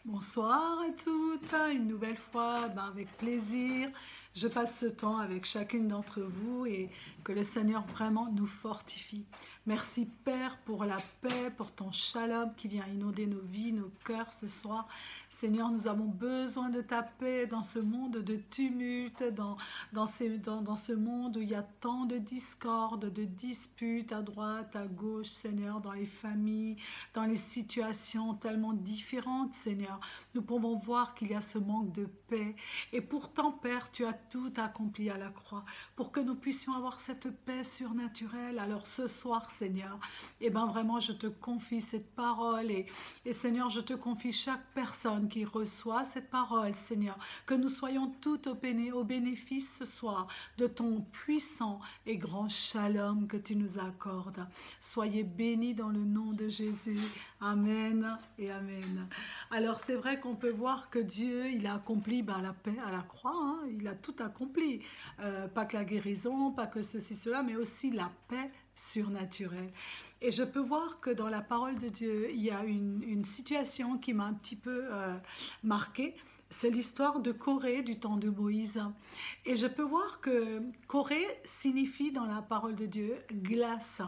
Bonsoir à toutes, une nouvelle fois, avec plaisir. Je passe ce temps avec chacune d'entre vous et que le Seigneur vraiment nous fortifie. Merci Père pour la paix, pour ton shalom qui vient inonder nos vies, nos cœurs ce soir. Seigneur, nous avons besoin de ta paix dans ce monde de tumulte, dans ce monde où il y a tant de discorde, de disputes à droite, à gauche, Seigneur, dans les familles, dans les situations tellement différentes, Seigneur. Nous pouvons voir qu'il y a ce manque de paix. Et pourtant, Père, tu as tout accompli à la croix pour que nous puissions avoir cette paix surnaturelle. Alors ce soir, Seigneur, vraiment, je te confie cette parole et Seigneur, je te confie chaque personne qui reçoit cette parole, Seigneur, que nous soyons toutes au bénéfice ce soir de ton puissant et grand shalom que tu nous accordes. Soyez bénis dans le nom de Jésus. Amen et amen. Alors c'est vrai qu'on peut voir que Dieu, il a accompli la paix à la croix, hein, il a tout accompli. Pas que la guérison, pas que ceci, cela, mais aussi la paix surnaturelle. Et je peux voir que dans la parole de Dieu, il y a une situation qui m'a un petit peu marquée. C'est l'histoire de Corée du temps de Moïse. Et je peux voir que Corée signifie dans la parole de Dieu glace.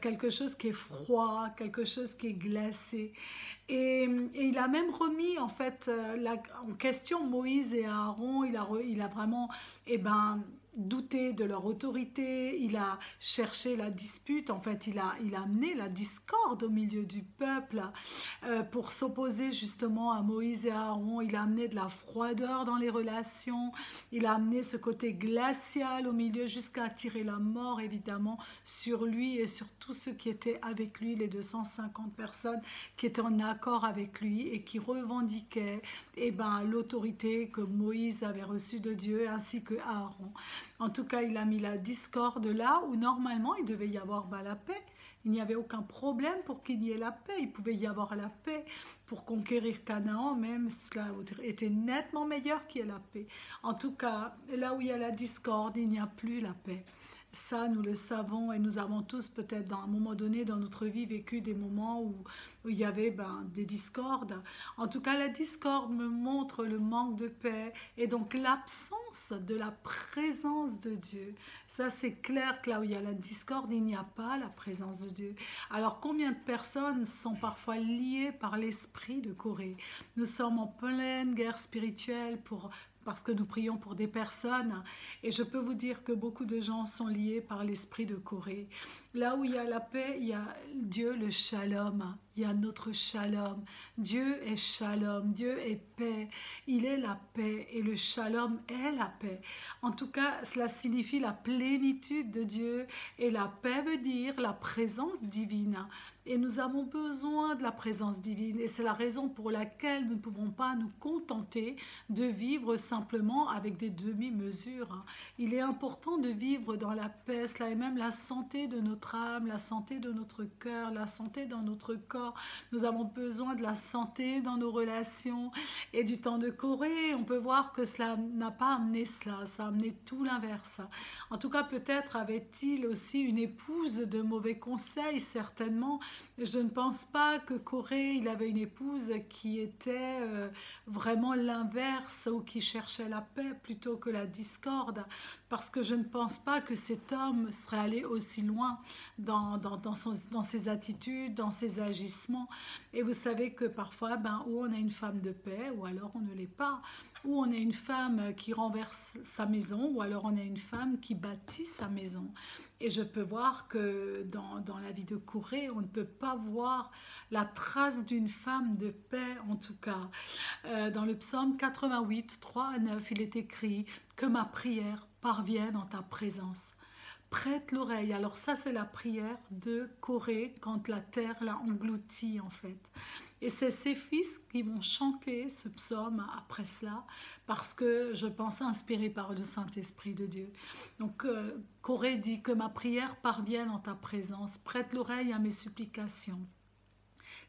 Quelque chose qui est froid, quelque chose qui est glacé. Et il a même remis en fait en question Moïse et Aaron. Il a vraiment douté de leur autorité. Il a cherché la dispute. En fait, il a amené la discorde au milieu du peuple pour s'opposer justement à Moïse et Aaron. Il a amené de la froideur dans les relations. Il a amené ce côté glacial au milieu jusqu'à attirer la mort évidemment sur lui et sur tous ceux qui étaient avec lui, les 250 personnes qui étaient en accord avec lui et qui revendiquaient l'autorité que Moïse avait reçue de Dieu ainsi que Aaron. En tout cas, il a mis la discorde là où normalement il devait y avoir la paix. Il n'y avait aucun problème pour qu'il y ait la paix. Il pouvait y avoir la paix pour conquérir Canaan, même cela était nettement meilleur qu'il y ait la paix. En tout cas, là où il y a la discorde, il n'y a plus la paix. Ça, nous le savons et nous avons tous peut-être à un moment donné dans notre vie vécu des moments où il y avait des discordes. En tout cas, la discorde me montre le manque de paix et donc l'absence de la présence de Dieu. Ça, c'est clair que là où il y a la discorde, il n'y a pas la présence de Dieu. Alors, combien de personnes sont parfois liées par l'esprit de Corée? Nous sommes en pleine guerre spirituelle parce que nous prions pour des personnes et je peux vous dire que beaucoup de gens sont liés par l'esprit de Corée. Là où il y a la paix, il y a Dieu le shalom, il y a notre shalom. Dieu est shalom, Dieu est paix, il est la paix et le shalom est la paix. En tout cas, cela signifie la plénitude de Dieu et la paix veut dire la présence divine. Et nous avons besoin de la présence divine et c'est la raison pour laquelle nous ne pouvons pas nous contenter de vivre simplement avec des demi-mesures. Il est important de vivre dans la paix, cela est même la santé de notre âme, la santé de notre cœur, la santé dans notre corps. Nous avons besoin de la santé dans nos relations et du temps de Corée. On peut voir que cela n'a pas amené cela, ça a amené tout l'inverse. En tout cas, peut-être avait-il aussi une épouse de mauvais conseils, certainement. Je ne pense pas que Corée, il avait une épouse qui était vraiment l'inverse ou qui cherchait la paix plutôt que la discorde, parce que je ne pense pas que cet homme serait allé aussi loin dans ses attitudes, dans ses agissements. Et vous savez que parfois, où on a une femme de paix, ou alors on ne l'est pas, ou on a une femme qui renverse sa maison, ou alors on a une femme qui bâtit sa maison. Et je peux voir que dans la vie de Corée, on ne peut pas voir la trace d'une femme de paix, en tout cas. Dans le psaume 88, 3 à 9, il est écrit « Que ma prière parvienne en ta présence ». Prête l'oreille. Alors ça, c'est la prière de Corée quand la terre l'a engloutie, en fait. Et c'est ses fils qui vont chanter ce psaume après cela, parce que je pense inspiré par le Saint-Esprit de Dieu. Donc, Corée dit que ma prière parvienne en ta présence, prête l'oreille à mes supplications.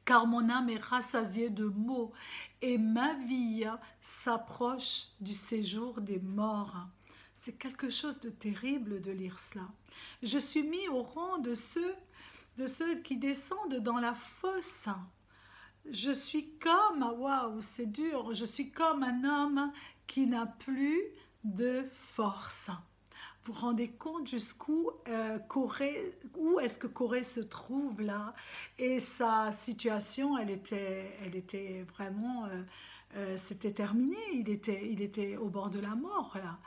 Car mon âme est rassasiée de maux et ma vie s'approche du séjour des morts. C'est quelque chose de terrible de lire cela. Je suis mis au rang de ceux qui descendent dans la fosse. je suis comme, waouh, c'est dur, je suis comme un homme qui n'a plus de force. Vous vous rendez compte jusqu'où Corée, où est-ce que Corée se trouve là? Et sa situation, elle était vraiment, c'était terminé. Il était au bord de la mort là.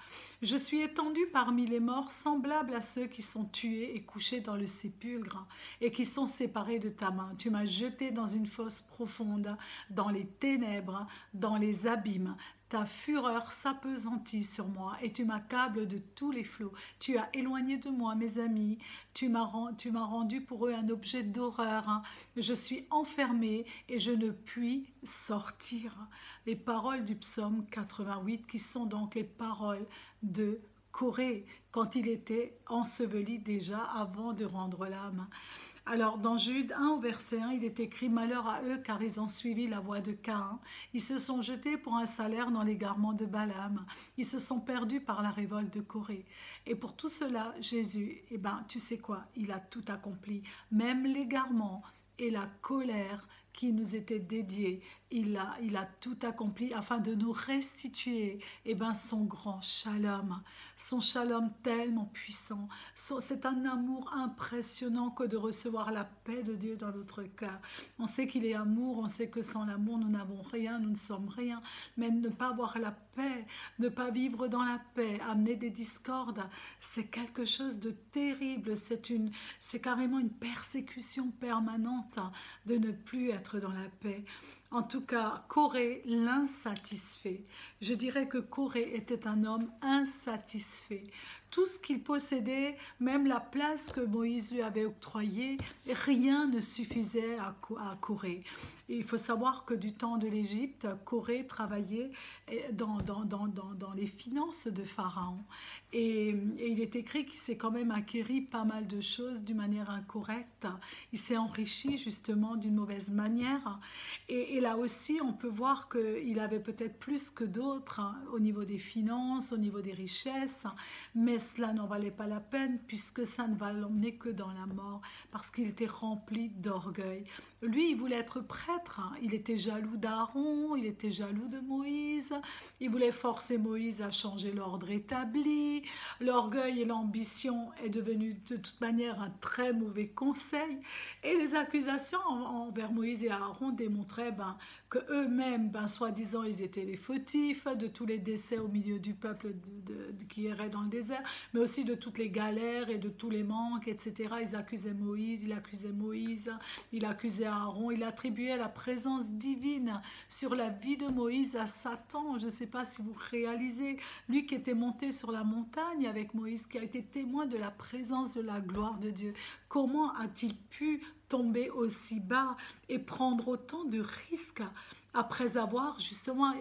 Je suis étendu parmi les morts, semblable à ceux qui sont tués et couchés dans le sépulcre et qui sont séparés de ta main. Tu m'as jeté dans une fosse profonde, dans les ténèbres, dans les abîmes. Ta fureur s'appesantit sur moi et tu m'accables de tous les flots. Tu as éloigné de moi mes amis. Tu m'as rendu pour eux un objet d'horreur. Je suis enfermé et je ne puis sortir. Les paroles du psaume 88 qui sont donc les paroles de Corée quand il était enseveli déjà avant de rendre l'âme. Alors, dans Jude 1 au verset 1, il est écrit « Malheur à eux, car ils ont suivi la voie de Caïn. Ils se sont jetés pour un salaire dans l'égarement de Balaam. Ils se sont perdus par la révolte de Corée. » Et pour tout cela, Jésus, eh ben, tu sais quoi, il a tout accompli. Même l'égarement et la colère qui nous était dédiée, il a tout accompli afin de nous restituer son grand shalom, son shalom tellement puissant. C'est un amour impressionnant que de recevoir la paix de Dieu dans notre cœur. On sait qu'il est amour, on sait que sans l'amour nous n'avons rien, nous ne sommes rien, mais ne pas avoir la paix, ne pas vivre dans la paix, amener des discordes, c'est quelque chose de terrible, c'est carrément une persécution permanente de ne plus être dans la paix. En tout cas, Corée l'insatisfait. Je dirais que Corée était un homme insatisfait. Tout ce qu'il possédait, même la place que Moïse lui avait octroyée, rien ne suffisait à Corée. Et il faut savoir que du temps de l'Égypte, Corée travaillait dans les finances de Pharaon. Et il est écrit qu'il s'est quand même acquéri pas mal de choses d'une manière incorrecte. Il s'est enrichi justement d'une mauvaise manière. Et là aussi, on peut voir qu'il avait peut-être plus que d'autres au niveau des finances, au niveau des richesses, mais cela n'en valait pas la peine puisque ça ne va l'emmener que dans la mort parce qu'il était rempli d'orgueil. Lui, il voulait être prêtre, il était jaloux d'Aaron, il était jaloux de Moïse, il voulait forcer Moïse à changer l'ordre établi. L'orgueil et l'ambition est devenu de toute manière un très mauvais conseil. Et les accusations envers Moïse et Aaron démontraient que eux-mêmes, soi-disant, ils étaient les fautifs de tous les décès au milieu du peuple qui errait dans le désert, mais aussi de toutes les galères et de tous les manques, etc. Ils accusaient Moïse, il accusait Aaron, il attribuait la présence divine sur la vie de Moïse à Satan. Je ne sais pas si vous réalisez, lui qui était monté sur la montagne avec Moïse, qui a été témoin de la présence de la gloire de Dieu. Comment a-t-il pu tomber aussi bas et prendre autant de risques après avoir justement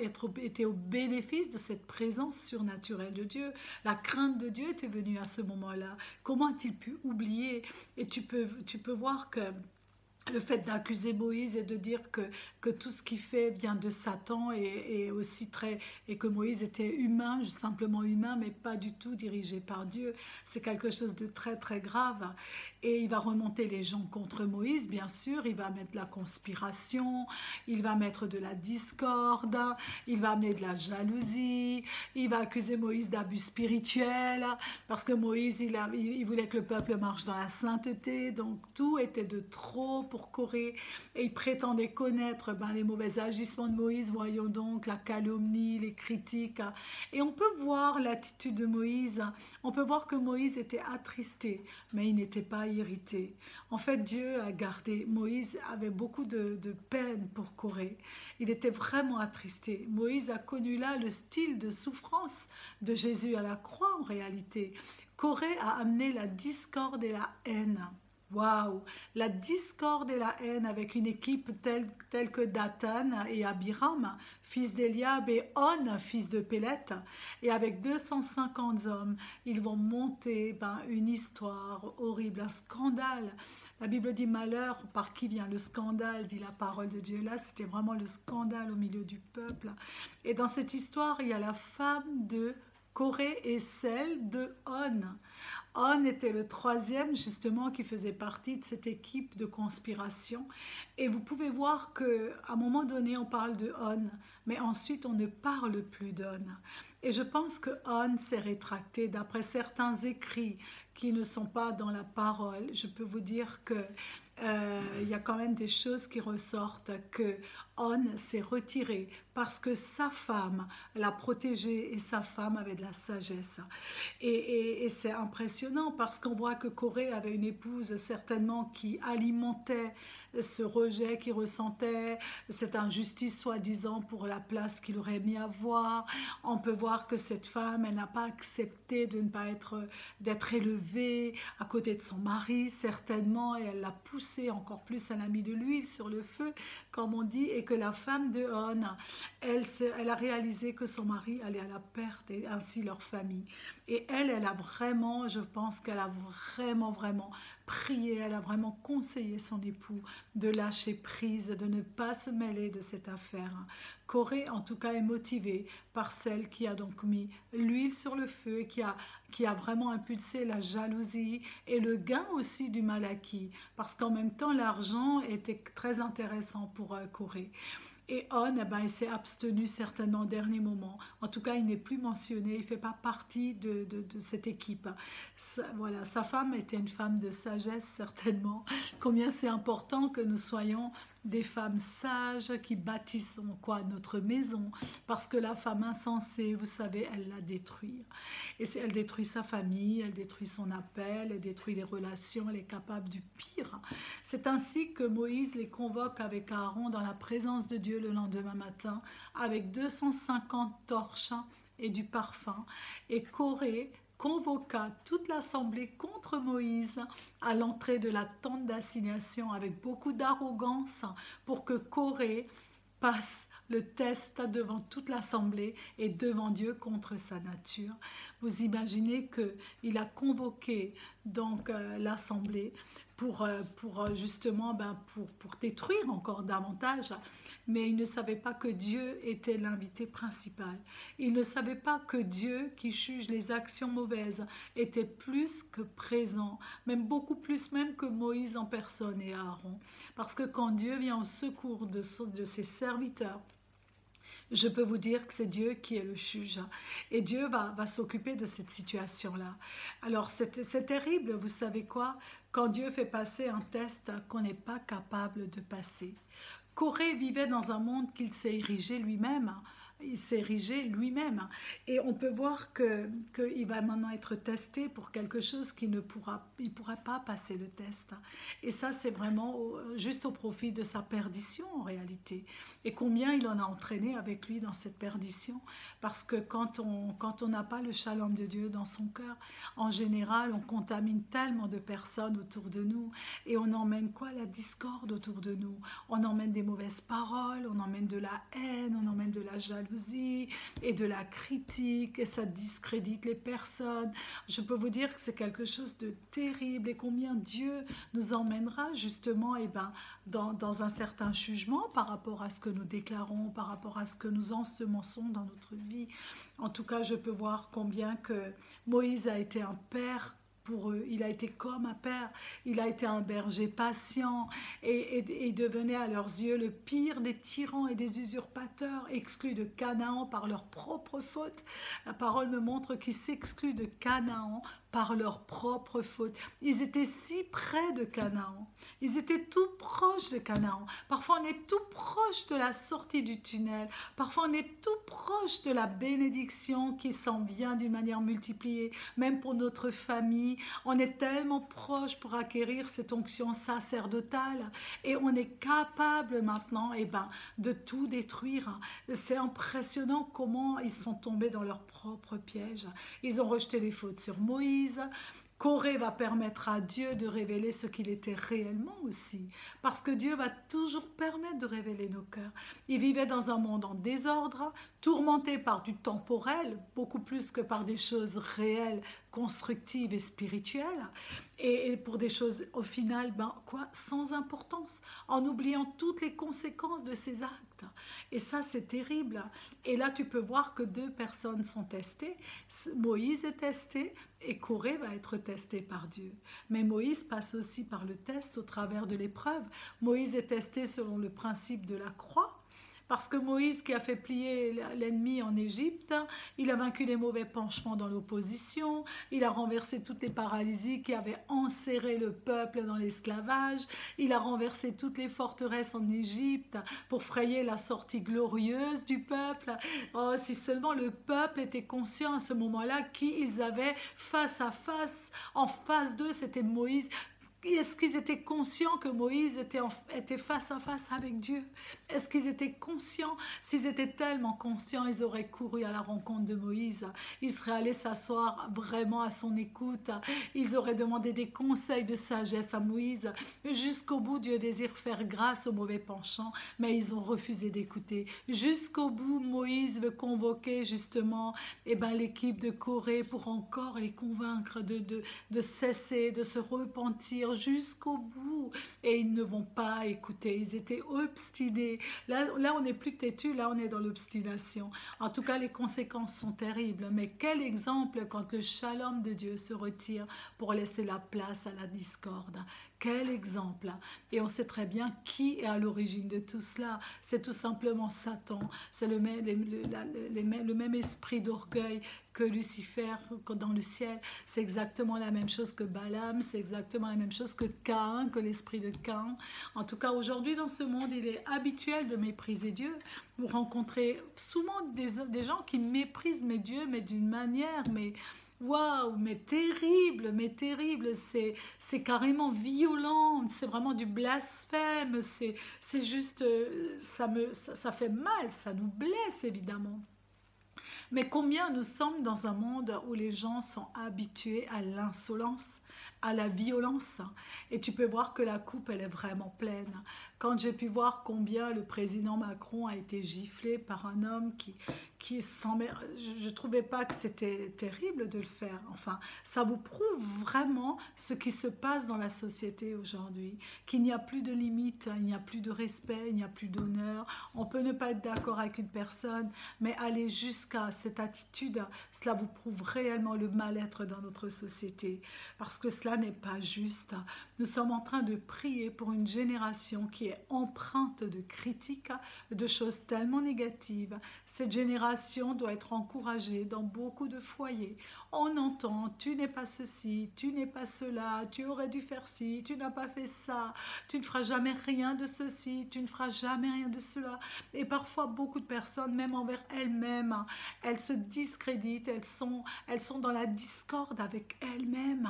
été au bénéfice de cette présence surnaturelle de Dieu? La crainte de Dieu était venue à ce moment-là. Comment a-t-il pu oublier? Et tu peux voir que le fait d'accuser Moïse et de dire que tout ce qu'il fait vient de Satan et aussi et que Moïse était humain, simplement humain, mais pas du tout dirigé par Dieu, c'est quelque chose de très très grave. Et il va remonter les gens contre Moïse, bien sûr, il va mettre la conspiration, il va mettre de la discorde, il va amener de la jalousie, il va accuser Moïse d'abus spirituel, parce que Moïse, il voulait que le peuple marche dans la sainteté, donc tout était de trop pour Corée, et il prétendait connaître les mauvais agissements de Moïse. Voyons donc la calomnie, les critiques, et on peut voir l'attitude de Moïse, on peut voir que Moïse était attristé, mais il n'était pas irrité. En fait, Dieu a gardé, Moïse avait beaucoup de peine pour Corée, il était vraiment attristé. Moïse a connu là le style de souffrance de Jésus à la croix en réalité. Corée a amené la discorde et la haine. Waouh, la discorde et la haine avec une équipe telle que Dathan et Abiram, fils d'Eliab, et On, fils de Péleth, et avec 250 hommes, ils vont monter une histoire horrible, un scandale. La Bible dit malheur, par qui vient le scandale, dit la parole de Dieu. Là, c'était vraiment le scandale au milieu du peuple. Et dans cette histoire, il y a la femme de Corée et celle de On. On était le troisième justement qui faisait partie de cette équipe de conspiration. Et vous pouvez voir qu'à un moment donné, on parle de On, mais ensuite on ne parle plus d'On. Et je pense que On s'est rétracté d'après certains écrits qui ne sont pas dans la parole. Je peux vous dire que il y a quand même des choses qui ressortent, que On s'est retiré parce que sa femme l'a protégé et sa femme avait de la sagesse. Et c'est impressionnant parce qu'on voit que Corée avait une épouse certainement qui alimentait ce rejet qu'il ressentait, cette injustice soi-disant pour la place qu'il aurait mis à voir. On peut voir que cette femme, elle n'a pas accepté de ne pas d'être élevée à côté de son mari, certainement, et elle l'a poussé encore plus, elle a mis de l'huile sur le feu, comme on dit, et que la femme de On, elle a réalisé que son mari allait à la perte et ainsi leur famille. Et elle a vraiment, je pense qu'elle a vraiment prié, elle a vraiment conseillé son époux de lâcher prise, de ne pas se mêler de cette affaire. Corée, en tout cas, est motivée par celle qui a donc mis l'huile sur le feu et qui a vraiment impulsé la jalousie et le gain aussi du mal acquis, parce qu'en même temps, l'argent était très intéressant pour Corée. Et On, il s'est abstenu certainement au dernier moment. En tout cas, il n'est plus mentionné, il ne fait pas partie de cette équipe. Voilà, sa femme était une femme de sagesse, certainement. Combien c'est important que nous soyons des femmes sages qui bâtissons notre maison, parce que la femme insensée, vous savez, elle la détruit. Et elle détruit sa famille, elle détruit son appel, elle détruit les relations, elle est capable du pire. C'est ainsi que Moïse les convoque avec Aaron dans la présence de Dieu le lendemain matin, avec 250 torches et du parfum. Et Corée convoqua toute l'assemblée contre Moïse à l'entrée de la tente d'assignation avec beaucoup d'arrogance pour que Corée passe le test devant toute l'assemblée et devant Dieu contre sa nature. Vous imaginez qu'il a convoqué donc l'assemblée pour justement pour détruire encore davantage, mais il ne savait pas que Dieu était l'invité principal. Il ne savait pas que Dieu, qui juge les actions mauvaises, était plus que présent, même beaucoup plus même que Moïse en personne et Aaron. Parce que quand Dieu vient au secours de ses serviteurs, je peux vous dire que c'est Dieu qui est le juge. Et Dieu va s'occuper de cette situation-là. Alors, c'est terrible, vous savez quoi? Quand Dieu fait passer un test qu'on n'est pas capable de passer. Corée vivait dans un monde qu'il s'est érigé lui-même. Il s'est érigé lui-même. Et on peut voir qu'il va maintenant être testé pour quelque chose qu'il ne pourra pas passer le test. Et ça, c'est vraiment juste au profit de sa perdition en réalité. Et combien il en a entraîné avec lui dans cette perdition. Parce que quand on n'a pas le shalom de Dieu dans son cœur, en général, on contamine tellement de personnes autour de nous. Et on emmène la discorde autour de nous. On emmène des mauvaises paroles, on emmène de la haine, on emmène de la jalousie et de la critique, et ça discrédite les personnes. Je peux vous dire que c'est quelque chose de terrible, et combien Dieu nous emmènera justement dans un certain jugement par rapport à ce que nous déclarons, par rapport à ce que nous ensemençons dans notre vie. En tout cas, je peux voir combien que Moïse a été un père pour eux. Il a été comme un père, il a été un berger patient et devenait à leurs yeux le pire des tyrans et des usurpateurs, exclus de Canaan par leur propre faute. La parole me montre qu'ils s'excluent de Canaan par leur propre faute. Ils étaient si près de Canaan. Ils étaient tout proches de Canaan. Parfois, on est tout proche de la sortie du tunnel. Parfois, on est tout proche de la bénédiction qui s'en vient d'une manière multipliée. Même pour notre famille, on est tellement proche pour acquérir cette onction sacerdotale. Et on est capable maintenant de tout détruire. C'est impressionnant comment ils sont tombés dans leur propre piège. Ils ont rejeté les fautes sur Moïse. Corée va permettre à Dieu de révéler ce qu'il était réellement aussi. Parce que Dieu va toujours permettre de révéler nos cœurs. Ils vivaient dans un monde en désordre, tourmentés par du temporel, beaucoup plus que par des choses réelles constructives et spirituelles, et pour des choses au final, sans importance, en oubliant toutes les conséquences de ces actes. Et ça, c'est terrible. Et là, tu peux voir que 2 personnes sont testées. Moïse est testé et Corée va être testé par Dieu. Mais Moïse passe aussi par le test au travers de l'épreuve. Moïse est testé selon le principe de la croix. Parce que Moïse, qui a fait plier l'ennemi en Égypte, il a vaincu les mauvais penchements dans l'opposition, il a renversé toutes les paralysies qui avaient enserré le peuple dans l'esclavage, il a renversé toutes les forteresses en Égypte pour frayer la sortie glorieuse du peuple. Oh, si seulement le peuple était conscient à ce moment-là qui ils avaient face à face. En face d'eux, c'était Moïse. Est-ce qu'ils étaient conscients que Moïse était face à face avec Dieu? Est-ce qu'ils étaient conscients? S'ils étaient tellement conscients, ils auraient couru à la rencontre de Moïse. Ils seraient allés s'asseoir vraiment à son écoute. Ils auraient demandé des conseils de sagesse à Moïse. Jusqu'au bout, Dieu désire faire grâce aux mauvais penchants, mais ils ont refusé d'écouter. Jusqu'au bout, Moïse veut convoquer justement l'équipe de Corée pour encore les convaincre de cesser, de se repentir jusqu'au bout, et ils ne vont pas écouter. Ils étaient obstinés. Là on n'est plus têtu, là on est dans l'obstination. En tout cas, les conséquences sont terribles. Mais quel exemple quand le shalom de Dieu se retire pour laisser la place à la discorde. Quel exemple! Et on sait très bien qui est à l'origine de tout cela. C'est tout simplement Satan. C'est le même esprit d'orgueil que Lucifer dans le ciel. C'est exactement la même chose que Balaam. C'est exactement la même chose que Caïn, que l'esprit de Caïn. En tout cas, aujourd'hui, dans ce monde, il est habituel de mépriser Dieu. Vous rencontrez souvent des gens qui méprisent Dieu, mais d'une manière... Waouh, mais terrible, c'est carrément violent, c'est vraiment du blasphème, c'est juste, ça fait mal, ça nous blesse évidemment. Mais combien nous sommes dans un monde où les gens sont habitués à l'insolence, à la violence, et tu peux voir que la coupe, elle est vraiment pleine. Quand j'ai pu voir combien le président Macron a été giflé par un homme qui je ne trouvais pas que c'était terrible de le faire. Enfin, ça vous prouve vraiment ce qui se passe dans la société aujourd'hui, qu'il n'y a plus de limites, il n'y a plus de respect, il n'y a plus d'honneur. On peut ne pas être d'accord avec une personne, mais aller jusqu'à cette attitude, cela vous prouve réellement le mal-être dans notre société, parce que cela n'est pas juste. Nous sommes en train de prier pour une génération qui est empreinte de critiques, de choses tellement négatives. Cette génération doit être encouragée dans beaucoup de foyers. On entend, tu n'es pas ceci, tu n'es pas cela, tu aurais dû faire ci, tu n'as pas fait ça, tu ne feras jamais rien de ceci, tu ne feras jamais rien de cela. Et parfois, beaucoup de personnes, même envers elles-mêmes, elles se discréditent, elles sont dans la discorde avec elles-mêmes.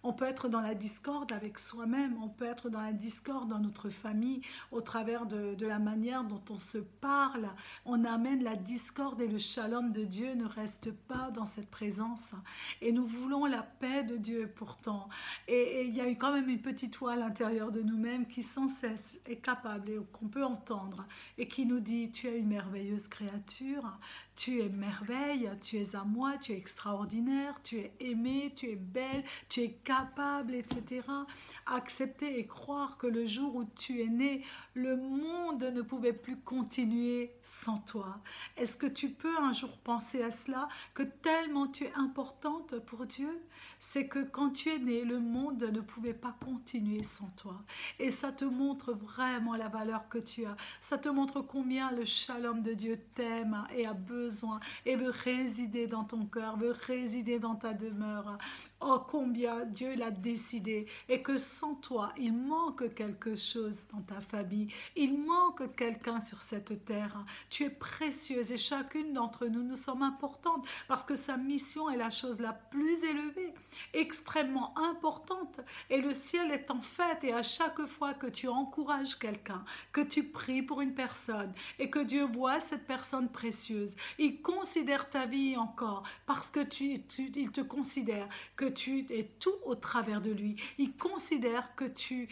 On peut être dans la discorde avec soi-même, on peut être dans la discorde dans notre famille, au travers de la manière dont on se parle. On amène la discorde et le shalom de Dieu ne reste pas dans cette présence. Et nous voulons la paix de Dieu pourtant. Et il y a eu quand même une petite voix à l'intérieur de nous-mêmes qui sans cesse est capable et qu'on peut entendre et qui nous dit: tu es une merveilleuse créature, tu es merveille, tu es à moi, tu es extraordinaire, tu es aimée, tu es belle, tu es capable, etc. Accepter et croire que le jour où tu es né, le monde ne pouvait plus continuer sans toi. Est-ce que tu peux un jour penser à cela, que tellement tu es importante pour Dieu? C'est que quand tu es né, le monde ne pouvait pas continuer sans toi. Et ça te montre vraiment la valeur que tu as. Ça te montre combien le shalom de Dieu t'aime et a besoin et veut résider dans ton cœur, veut résider dans ta demeure. Oh, combien Dieu l'a décidé, et que sans toi, il manque quelque chose dans ta famille. Il manque quelqu'un sur cette terre. Tu es précieuse et chacune d'entre nous, nous sommes importantes parce que sa mission est la chose la plus élevée, extrêmement importante. Et le ciel est en fête, et à chaque fois que tu encourages quelqu'un, que tu pries pour une personne et que Dieu voit cette personne précieuse, il considère ta vie encore parce que il te considère que tu es tout au travers de lui. Il considère que tu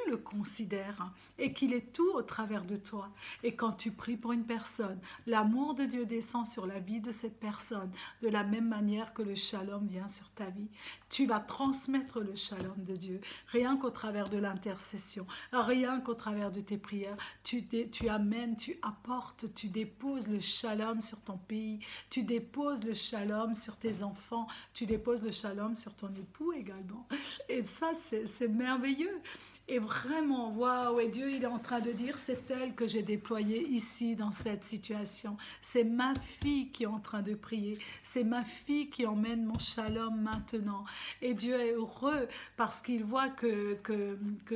le considères et qu'il est tout au travers de toi. Et quand tu pries pour une personne, l'amour de Dieu descend sur la vie de cette personne de la même manière que le shalom vient sur ta vie. Tu vas transmettre le shalom de Dieu, rien qu'au travers de l'intercession, rien qu'au travers de tes prières. Tu amènes, tu apportes, tu déposes le shalom sur ton pays, tu déposes le shalom sur tes enfants, tu déposes le shalom sur ton époux également. Et ça, c'est merveilleux. Et vraiment, waouh, et Dieu, il est en train de dire, c'est elle que j'ai déployée ici dans cette situation. C'est ma fille qui est en train de prier. C'est ma fille qui emmène mon shalom maintenant. Et Dieu est heureux parce qu'il voit que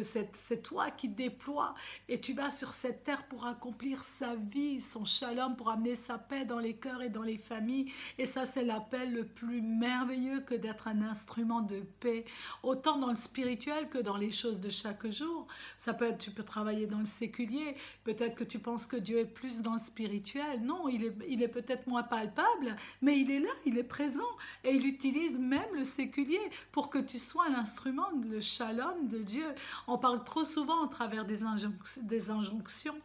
c'est toi qui déploies. Et tu vas sur cette terre pour accomplir sa vie, son shalom, pour amener sa paix dans les cœurs et dans les familles. Et ça, c'est l'appel le plus merveilleux que d'être un instrument de paix, autant dans le spirituel que dans les choses de chaque jour. Ça peut être, tu peux travailler dans le séculier, peut-être que tu penses que Dieu est plus dans le spirituel. Non, il est peut-être moins palpable, mais il est là, il est présent, et il utilise même le séculier pour que tu sois l'instrument, le shalom de Dieu. On parle trop souvent au travers des injonctions.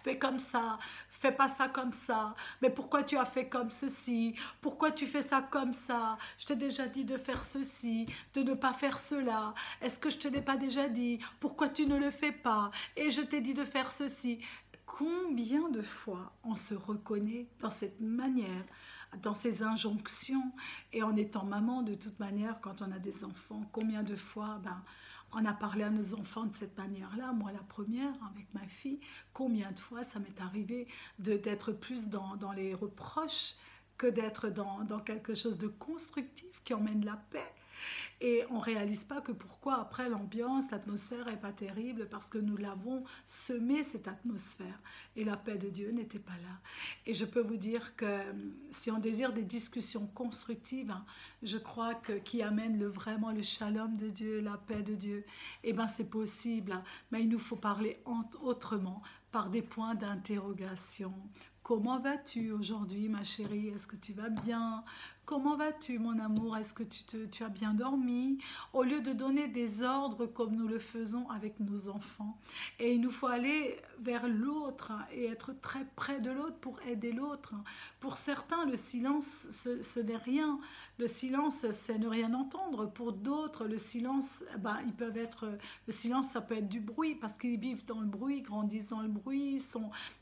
Fais comme ça, fais pas ça comme ça, mais pourquoi tu as fait comme ceci, pourquoi tu fais ça comme ça, je t'ai déjà dit de faire ceci, de ne pas faire cela, est-ce que je te l'ai pas déjà dit, pourquoi tu ne le fais pas, et je t'ai dit de faire ceci. Combien de fois on se reconnaît dans cette manière, dans ces injonctions, et en étant maman de toute manière quand on a des enfants, combien de fois on a parlé à nos enfants de cette manière-là, moi la première avec ma fille, combien de fois ça m'est arrivé d'être plus dans les reproches que d'être dans quelque chose de constructif qui emmène la paix. Et on ne réalise pas que pourquoi après l'ambiance, l'atmosphère n'est pas terrible, parce que nous l'avons semé cette atmosphère et la paix de Dieu n'était pas là. Et je peux vous dire que si on désire des discussions constructives, je crois que qui amènent vraiment le shalom de Dieu, la paix de Dieu, eh bien c'est possible, mais il nous faut parler autrement, par des points d'interrogation. Comment vas-tu aujourd'hui, ma chérie? Est-ce que tu vas bien? Comment vas-tu, mon amour? Est-ce que tu as bien dormi? Au lieu de donner des ordres comme nous le faisons avec nos enfants. Et il nous faut aller vers l'autre et être très près de l'autre pour aider l'autre. Pour certains, le silence, ce n'est rien. Le silence, c'est ne rien entendre. Pour d'autres, le silence, le silence, ça peut être du bruit parce qu'ils vivent dans le bruit, grandissent dans le bruit,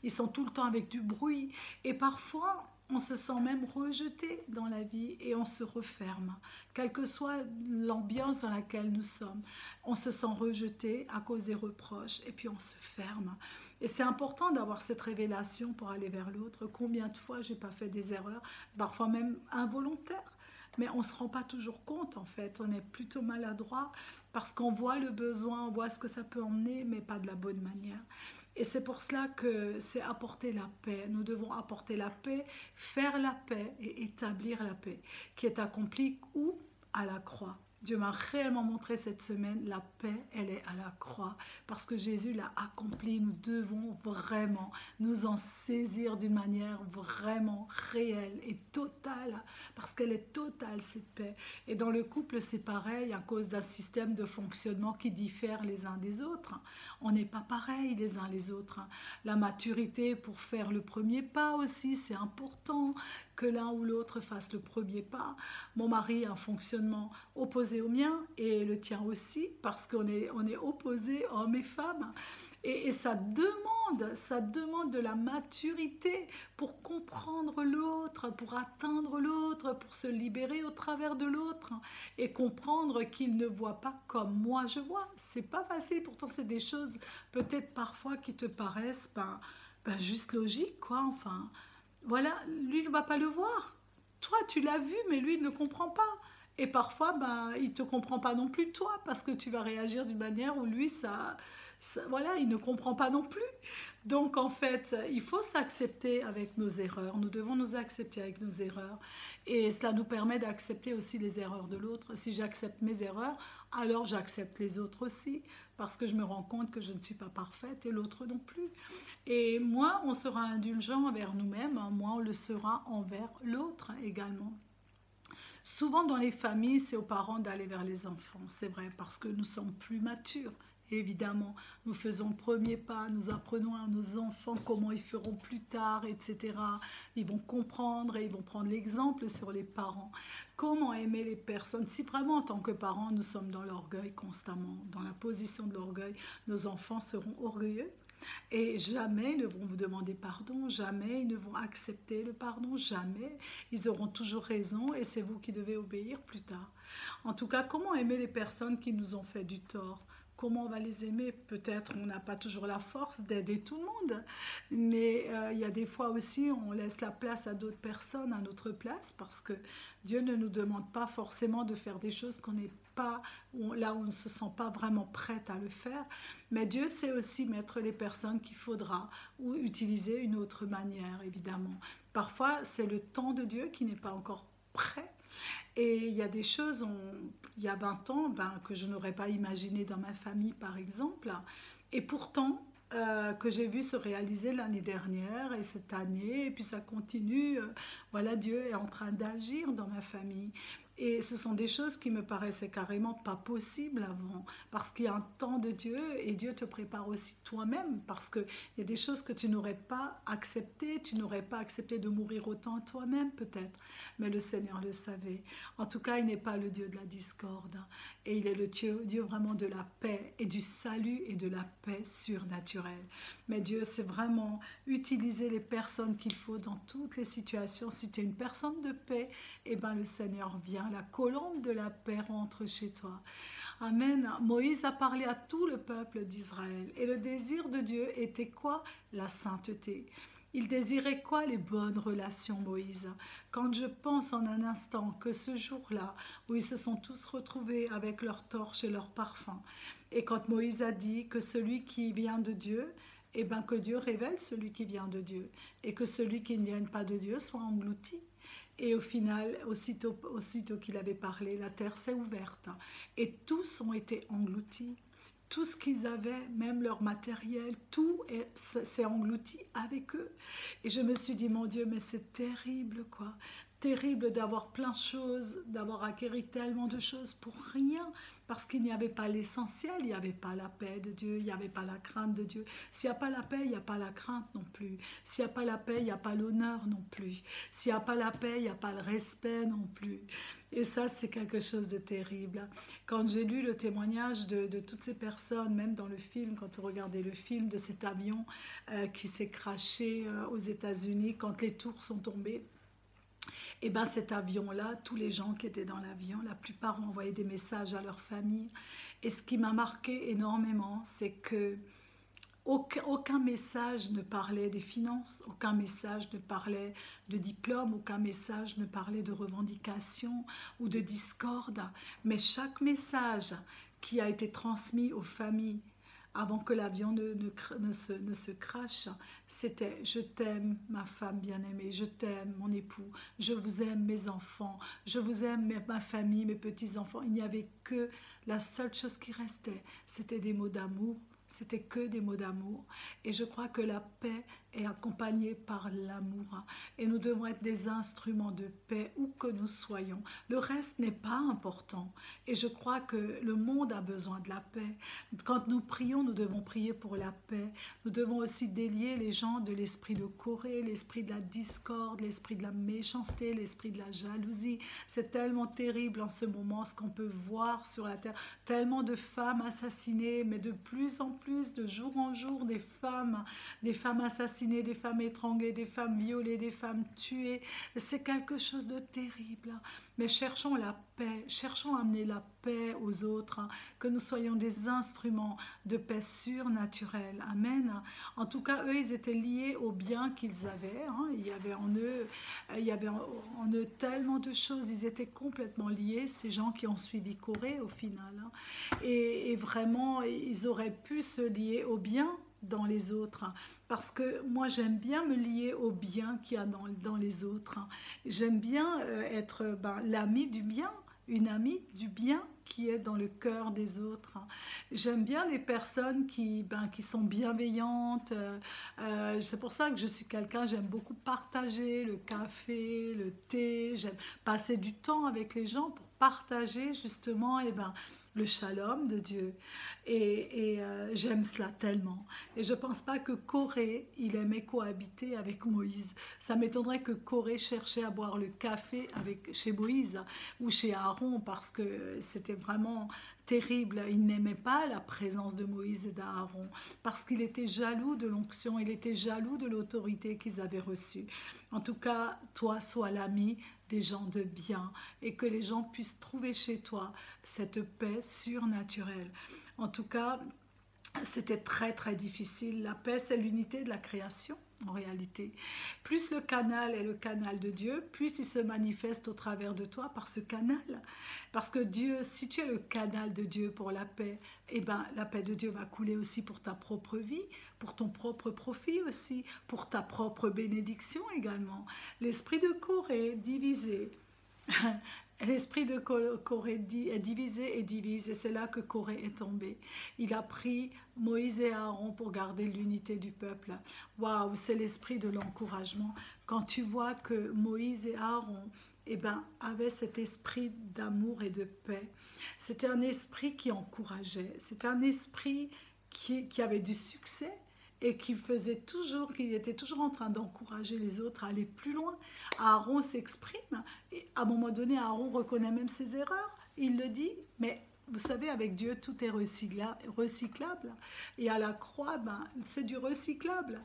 ils sont tout le temps avec du bruit. Et parfois, on se sent même rejeté dans la vie et on se referme, quelle que soit l'ambiance dans laquelle nous sommes. On se sent rejeté à cause des reproches et puis on se ferme. Et c'est important d'avoir cette révélation pour aller vers l'autre. Combien de fois j'ai pas fait des erreurs, parfois même involontaires, mais on ne se rend pas toujours compte en fait. On est plutôt maladroit parce qu'on voit le besoin, on voit ce que ça peut emmener, mais pas de la bonne manière. Et c'est pour cela que c'est apporter la paix. Nous devons apporter la paix, faire la paix et établir la paix, qui est accomplie où? À la croix. Dieu m'a réellement montré cette semaine, la paix, elle est à la croix. Parce que Jésus l'a accomplie, nous devons vraiment nous en saisir d'une manière vraiment réelle et totale. Parce qu'elle est totale, cette paix. Et dans le couple, c'est pareil, à cause d'un système de fonctionnement qui diffère les uns des autres. On n'est pas pareils les uns les autres. La maturité pour faire le premier pas aussi, c'est important que l'un ou l'autre fasse le premier pas. Mon mari a un fonctionnement opposé au mien et le tien aussi, parce qu'on est opposés, hommes et femmes. Et ça demande de la maturité pour comprendre l'autre, pour atteindre l'autre, pour se libérer au travers de l'autre et comprendre qu'il ne voit pas comme moi je vois. C'est pas facile, pourtant c'est des choses peut-être parfois qui te paraissent juste logiques, quoi, enfin. Voilà, lui il ne va pas le voir. Toi, tu l'as vu, mais lui, il ne comprend pas. Et parfois, il ne te comprend pas non plus, toi, parce que tu vas réagir d'une manière où lui, voilà, il ne comprend pas non plus. Donc, en fait, il faut s'accepter avec nos erreurs. Nous devons nous accepter avec nos erreurs. Et cela nous permet d'accepter aussi les erreurs de l'autre. Si j'accepte mes erreurs, alors j'accepte les autres aussi, parce que je me rends compte que je ne suis pas parfaite et l'autre non plus. Et moins on sera indulgent envers nous-mêmes, moins on le sera envers l'autre également. Souvent dans les familles, c'est aux parents d'aller vers les enfants, c'est vrai, parce que nous sommes plus matures. Évidemment, nous faisons le premier pas, nous apprenons à nos enfants comment ils feront plus tard, etc. Ils vont comprendre et ils vont prendre l'exemple sur les parents. Comment aimer les personnes? Si vraiment en tant que parents, nous sommes dans l'orgueil constamment, dans la position de l'orgueil, nos enfants seront orgueilleux. Et jamais ils ne vont vous demander pardon, jamais ils ne vont accepter le pardon, jamais. Ils auront toujours raison et c'est vous qui devez obéir plus tard. En tout cas, comment aimer les personnes qui nous ont fait du tort? Comment on va les aimer? Peut-être on n'a pas toujours la force d'aider tout le monde, mais il y a des fois aussi on laisse la place à d'autres personnes à notre place parce que Dieu ne nous demande pas forcément de faire des choses qu'on n'est pas, là où on ne se sent pas vraiment prête à le faire, mais Dieu sait aussi mettre les personnes qu'il faudra ou utiliser une autre manière, évidemment. Parfois, c'est le temps de Dieu qui n'est pas encore prêt. Et il y a des choses, il y a 20 ans, que je n'aurais pas imaginé dans ma famille, par exemple. Et pourtant, que j'ai vu se réaliser l'année dernière et cette année, et puis ça continue. Voilà, Dieu est en train d'agir dans ma famille. Et ce sont des choses qui me paraissaient carrément pas possibles avant, parce qu'il y a un temps de Dieu et Dieu te prépare aussi toi-même, parce qu'il y a des choses que tu n'aurais pas acceptées, tu n'aurais pas accepté de mourir autant toi-même peut-être, mais le Seigneur le savait. En tout cas, il n'est pas le Dieu de la discorde, et il est le Dieu vraiment de la paix et du salut et de la paix surnaturelle. Mais Dieu sait vraiment utiliser les personnes qu'il faut dans toutes les situations. Si tu es une personne de paix, eh ben le Seigneur vient, la colombe de la paix rentre chez toi. Amen. Moïse a parlé à tout le peuple d'Israël. Et le désir de Dieu était quoi? La sainteté. Il désirait quoi? Les bonnes relations, Moïse. Quand je pense en un instant que ce jour-là, où ils se sont tous retrouvés avec leurs torches et leurs parfums, et quand Moïse a dit que celui qui vient de Dieu, eh ben que Dieu révèle celui qui vient de Dieu, et que celui qui ne vient pas de Dieu soit englouti. Et au final, aussitôt qu'il avait parlé, la terre s'est ouverte, et tous ont été engloutis. Tout ce qu'ils avaient, même leur matériel, tout s'est englouti avec eux. Et je me suis dit, mon Dieu, mais c'est terrible, quoi. Terrible d'avoir plein de choses, d'avoir acquéri tellement de choses pour rien, parce qu'il n'y avait pas l'essentiel, il n'y avait pas la paix de Dieu, il n'y avait pas la crainte de Dieu. S'il n'y a pas la paix, il n'y a pas la crainte non plus. S'il n'y a pas la paix, il n'y a pas l'honneur non plus. S'il n'y a pas la paix, il n'y a pas le respect non plus. Et ça, c'est quelque chose de terrible. Quand j'ai lu le témoignage de toutes ces personnes, même dans le film, quand vous regardez le film de cet avion qui s'est crashé aux États-Unis, quand les tours sont tombées, et bien cet avion-là, tous les gens qui étaient dans l'avion, la plupart ont envoyé des messages à leur famille. Et ce qui m'a marqué énormément, c'est que aucun message ne parlait des finances, aucun message ne parlait de diplôme, aucun message ne parlait de revendication ou de discorde. Mais chaque message qui a été transmis aux familles avant que l'avion ne se crache, c'était « Je t'aime, ma femme bien-aimée, je t'aime, mon époux, je vous aime, mes enfants, je vous aime, ma famille, mes petits-enfants ». Il n'y avait que la seule chose qui restait, c'était des mots d'amour. C'était que des mots d'amour. Et je crois que la paix est accompagnée par l'amour. Et nous devons être des instruments de paix où que nous soyons. Le reste n'est pas important. Et je crois que le monde a besoin de la paix. Quand nous prions, nous devons prier pour la paix. Nous devons aussi délier les gens de l'esprit de Corée, l'esprit de la discorde, l'esprit de la méchanceté, l'esprit de la jalousie. C'est tellement terrible en ce moment ce qu'on peut voir sur la terre. Tellement de femmes assassinées, mais de plus en plus, de jour en jour, des femmes assassinées, des femmes étranglées, des femmes violées, des femmes tuées. C'est quelque chose de terrible. Mais cherchons la paix, cherchons à amener la paix aux autres, que nous soyons des instruments de paix surnaturelle. Amen. En tout cas, eux, ils étaient liés aux biens qu'ils avaient. Il y avait en eux tellement de choses. Ils étaient complètement liés, ces gens qui ont suivi Corée au final. Et vraiment, ils auraient pu se lier aux biens dans les autres, parce que moi j'aime bien me lier au bien qu'il y a dans les autres. J'aime bien être l'amie du bien, une amie du bien qui est dans le cœur des autres. J'aime bien les personnes qui sont bienveillantes. C'est pour ça que je suis quelqu'un, j'aime beaucoup partager le café, le thé. J'aime passer du temps avec les gens pour partager justement le shalom de Dieu. J'aime cela tellement. Et je ne pense pas que Corée, il aimait cohabiter avec Moïse. Ça m'étonnerait que Corée cherchait à boire le café chez Moïse ou chez Aaron parce que c'était vraiment terrible. Il n'aimait pas la présence de Moïse et d'Aaron parce qu'il était jaloux de l'onction, il était jaloux de l'autorité qu'ils avaient reçue. En tout cas, toi, sois l'ami des gens de bien et que les gens puissent trouver chez toi cette paix surnaturelle. En tout cas, c'était très très difficile. La paix, c'est l'unité de la création en réalité. Plus le canal est le canal de Dieu, plus il se manifeste au travers de toi par ce canal. Parce que Dieu, si tu es le canal de Dieu pour la paix, la paix de Dieu va couler aussi pour ta propre vie, pour ton propre profit aussi, pour ta propre bénédiction également. L'esprit de Corée divisé. L'esprit de Corée est divisé et divise, et c'est là que Corée est tombé. Il a pris Moïse et Aaron pour garder l'unité du peuple. Waouh, c'est l'esprit de l'encouragement. Quand tu vois que Moïse et Aaron avaient cet esprit d'amour et de paix, c'était un esprit qui encourageait, c'était un esprit qui avait du succès, et qui était toujours en train d'encourager les autres à aller plus loin. Aaron s'exprime, et à un moment donné, Aaron reconnaît même ses erreurs, il le dit, mais vous savez, avec Dieu, tout est recyclable. Et à la croix, c'est du recyclable.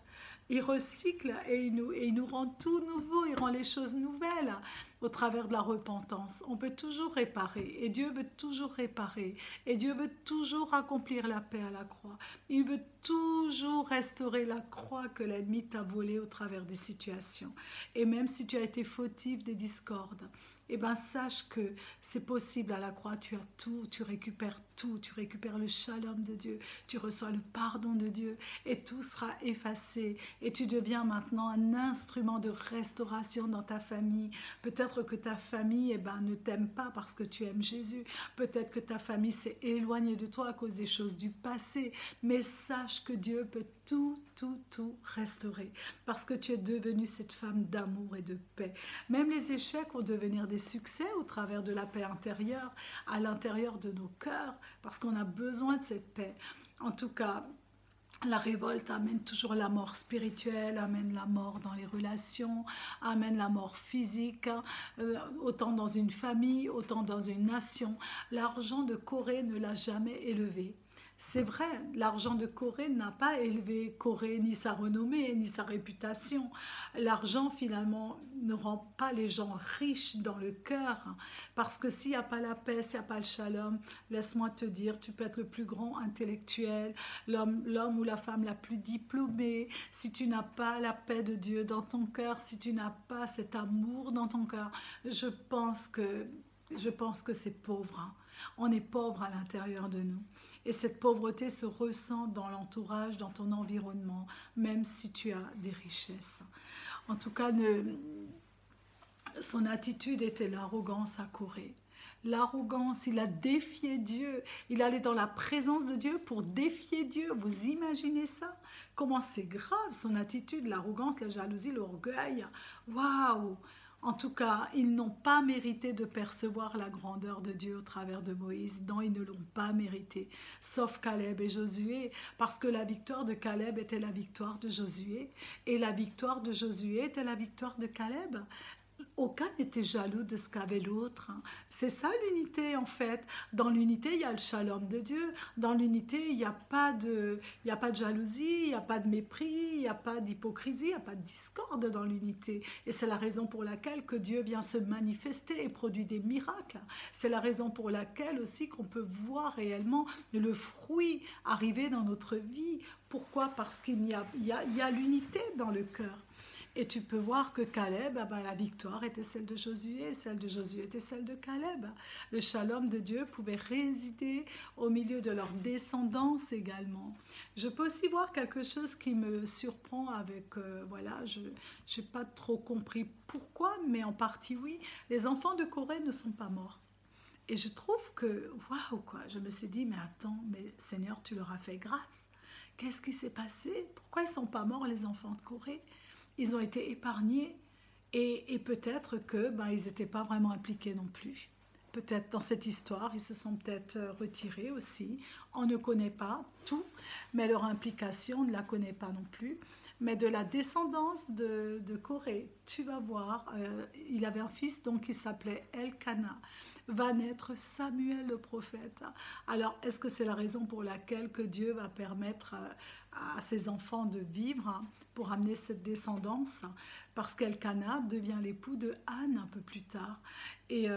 Il recycle et il nous rend tout nouveau, il rend les choses nouvelles au travers de la repentance. On peut toujours réparer et Dieu veut toujours réparer et Dieu veut toujours accomplir la paix à la croix. Il veut toujours restaurer la croix que l'ennemi t'a volée au travers des situations. Et même si tu as été fautif des discordes, sache que c'est possible à la croix, tu as tout, tu récupères le shalom de Dieu, tu reçois le pardon de Dieu et tout sera effacé et tu deviens maintenant un instrument de restauration dans ta famille. Peut-être que ta famille ne t'aime pas parce que tu aimes Jésus, peut-être que ta famille s'est éloignée de toi à cause des choses du passé, mais sache que Dieu peut tout restaurer parce que tu es devenue cette femme d'amour et de paix. Même les échecs vont devenir des succès au travers de la paix intérieure à l'intérieur de nos cœurs parce qu'on a besoin de cette paix. En tout cas, la révolte amène toujours la mort spirituelle, amène la mort dans les relations, amène la mort physique, autant dans une famille, autant dans une nation. L'argent de Corée ne l'a jamais élevé. C'est vrai, l'argent de Corée n'a pas élevé Corée, ni sa renommée, ni sa réputation. L'argent, finalement, ne rend pas les gens riches dans le cœur. Parce que s'il n'y a pas la paix, s'il n'y a pas le shalom, laisse-moi te dire, tu peux être le plus grand intellectuel, l'homme ou la femme la plus diplômée. Si tu n'as pas la paix de Dieu dans ton cœur, si tu n'as pas cet amour dans ton cœur, je pense que c'est pauvre. On est pauvre à l'intérieur de nous. Et cette pauvreté se ressent dans l'entourage, dans ton environnement, même si tu as des richesses. En tout cas, son attitude était l'arrogance à Corée. L'arrogance, il a défié Dieu. Il allait dans la présence de Dieu pour défier Dieu. Vous imaginez ça? Comment c'est grave son attitude, l'arrogance, la jalousie, l'orgueil. Waouh! En tout cas, ils n'ont pas mérité de percevoir la grandeur de Dieu au travers de Moïse. Non, ils ne l'ont pas mérité, sauf Caleb et Josué, parce que la victoire de Caleb était la victoire de Josué, et la victoire de Josué était la victoire de Caleb. Aucun n'était jaloux de ce qu'avait l'autre. C'est ça l'unité en fait. Dans l'unité, il y a le shalom de Dieu. Dans l'unité, il n'y a pas de jalousie, il n'y a pas de mépris, il n'y a pas d'hypocrisie, il n'y a pas de discorde dans l'unité. Et c'est la raison pour laquelle que Dieu vient se manifester et produit des miracles. C'est la raison pour laquelle aussi qu'on peut voir réellement le fruit arriver dans notre vie. Pourquoi? Parce qu'il y a l'unité dans le cœur. Et tu peux voir que Caleb, la victoire était celle de Josué, celle de Josué était celle de Caleb. Le shalom de Dieu pouvait résider au milieu de leur descendance également. Je peux aussi voir quelque chose qui me surprend avec, je n'ai pas trop compris pourquoi, mais en partie oui, les enfants de Corée ne sont pas morts. Et je trouve que, waouh, quoi, je me suis dit, mais attends, mais Seigneur, tu leur as fait grâce. Qu'est-ce qui s'est passé? Pourquoi ils ne sont pas morts, les enfants de Corée? Ils ont été épargnés et peut-être que ben, ils n'étaient pas vraiment impliqués non plus. Peut-être dans cette histoire, ils se sont peut-être retirés aussi. On ne connaît pas tout, mais leur implication, on ne la connaît pas non plus. Mais de la descendance de Corée, tu vas voir, il avait un fils donc qui s'appelait Elkana, va naître Samuel le prophète. Alors, est-ce que c'est la raison pour laquelle que Dieu va permettre à ses enfants de vivre pour amener cette descendance? Parce qu'Elkana devient l'époux de Anne un peu plus tard. Et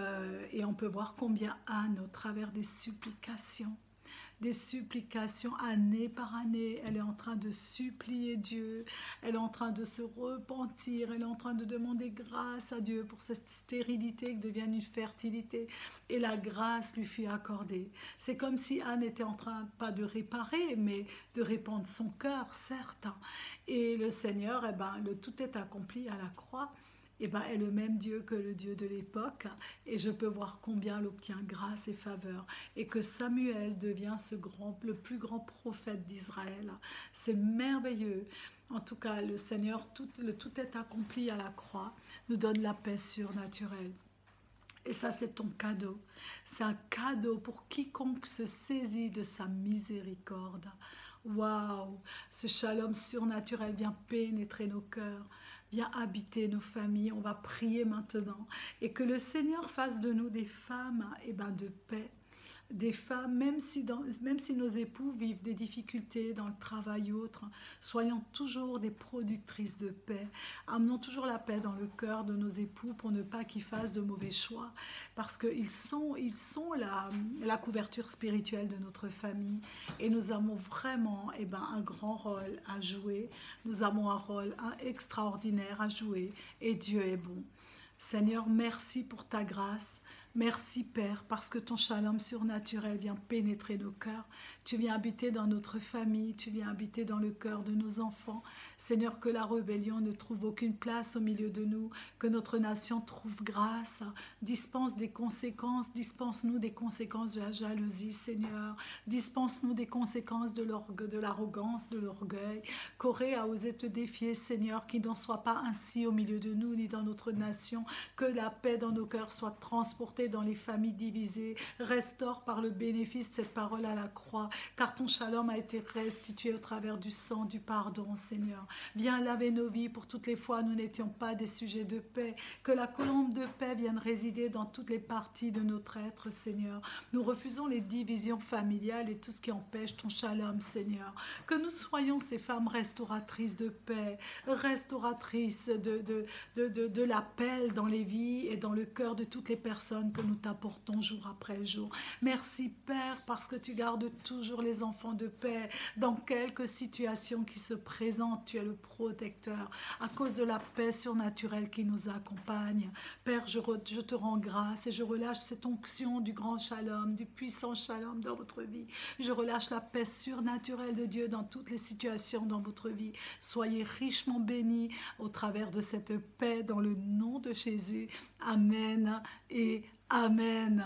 on peut voir combien Anne, au travers des supplications année par année, elle est en train de supplier Dieu, elle est en train de se repentir, elle est en train de demander grâce à Dieu pour cette stérilité qui devient une fertilité, et la grâce lui fut accordée. C'est comme si Anne était en train, pas de réparer, mais de répandre son cœur, certes, et le Seigneur, eh ben, le tout est accompli à la croix, eh ben, est le même Dieu que le Dieu de l'époque, et je peux voir combien elle obtient grâce et faveur, et que Samuel devient le plus grand prophète d'Israël. C'est merveilleux. En tout cas, le Seigneur, tout est accompli à la croix, nous donne la paix surnaturelle. Et ça, c'est ton cadeau. C'est un cadeau pour quiconque se saisit de sa miséricorde. Waouh! Ce shalom surnaturel vient pénétrer nos cœurs, vient habiter nos familles. On va prier maintenant. Et que le Seigneur fasse de nous des femmes de paix. Des femmes, même si nos époux vivent des difficultés dans le travail ou autre, soyons toujours des productrices de paix. Amenons toujours la paix dans le cœur de nos époux pour ne pas qu'ils fassent de mauvais choix, parce qu'ils sont la couverture spirituelle de notre famille, et nous avons vraiment un grand rôle à jouer. Nous avons un rôle extraordinaire à jouer, et Dieu est bon. Seigneur, merci pour ta grâce. Merci Père, parce que ton shalom surnaturel vient pénétrer nos cœurs. Tu viens habiter dans notre famille, tu viens habiter dans le cœur de nos enfants. Seigneur, que la rébellion ne trouve aucune place au milieu de nous, que notre nation trouve grâce. Dispense-nous des conséquences de la jalousie, Seigneur. Dispense-nous des conséquences de l'arrogance, de l'orgueil. Corée a osé te défier, Seigneur, qu'il n'en soit pas ainsi au milieu de nous, ni dans notre nation. Que la paix dans nos cœurs soit transportée dans les familles divisées. Restaure par le bénéfice de cette parole à la croix, car ton shalom a été restitué au travers du sang, du pardon, Seigneur. Viens laver nos vies pour toutes les fois où nous n'étions pas des sujets de paix. Que la colombe de paix vienne résider dans toutes les parties de notre être, Seigneur. Nous refusons les divisions familiales et tout ce qui empêche ton shalom, Seigneur. Que nous soyons ces femmes restauratrices de paix, restauratrices de l'appel dans les vies et dans le cœur de toutes les personnes que nous t'apportons jour après jour. Merci Père, parce que tu gardes toujours les enfants de paix dans quelques situations qui se présentent. Tu es le protecteur à cause de la paix surnaturelle qui nous accompagne. Père, je te rends grâce et je relâche cette onction du grand shalom, du puissant shalom dans votre vie. Je relâche la paix surnaturelle de Dieu dans toutes les situations dans votre vie. Soyez richement bénis au travers de cette paix dans le nom de Jésus. Amen et Amen.